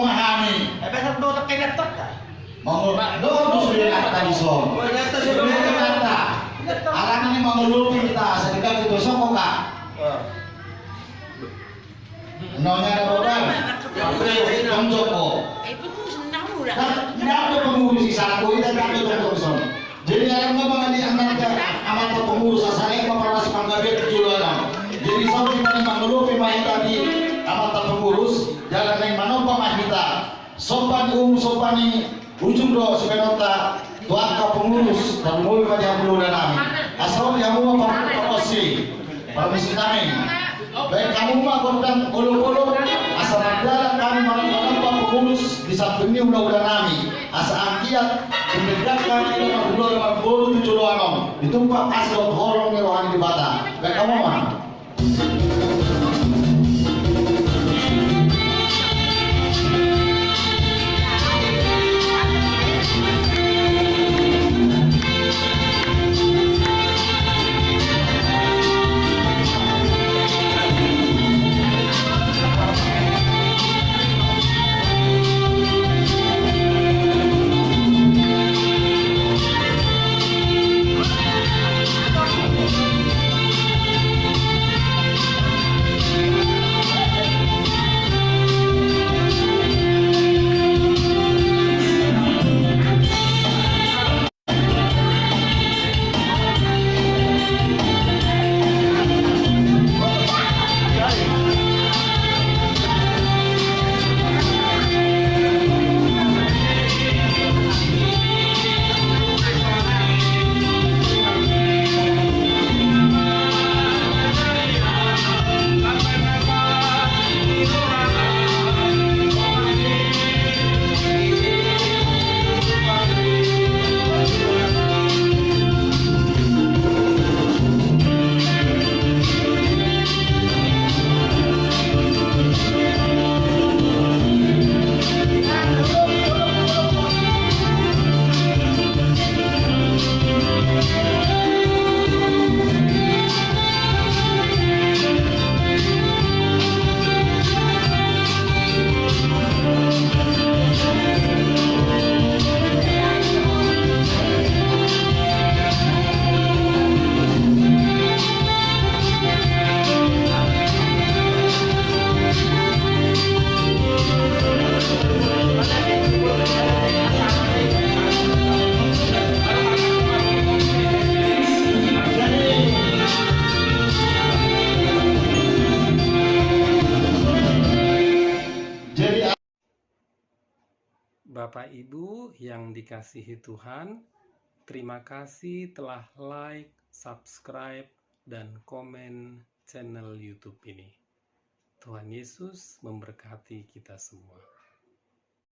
memahami. Besok do tak kena tak. Mengulak do sudah kata di son. Sudah kata. Alang ini mengulupi kita sedekah itu sokok kak. Nonya ada beban. Yang Joko. Itu senang udah. Tidak ada pengurus di sana, kita tidak ada pengurus. Jadi yang memang di amat pengurus saya para sepanggabet jualan. Jadi sampai mana mengelupi main tadi amat pengurus jalan yang mana pemahita sopan sopani ujung do sebenota tuaka pengurus dan mulai pada yang belum nami asal yang mau promosi permisi kami baik kamu mah konten ulu-ulu asal jalan kami mana pengurus di samping ini udah nami asal angkiat menegakkan itu mah bulu tujuh doang itu pak asal horong nih rohani di bata baik kamu mah. Bapak Ibu yang dikasihi Tuhan, terima kasih telah like, subscribe, dan komen channel YouTube ini. Tuhan Yesus memberkati kita semua.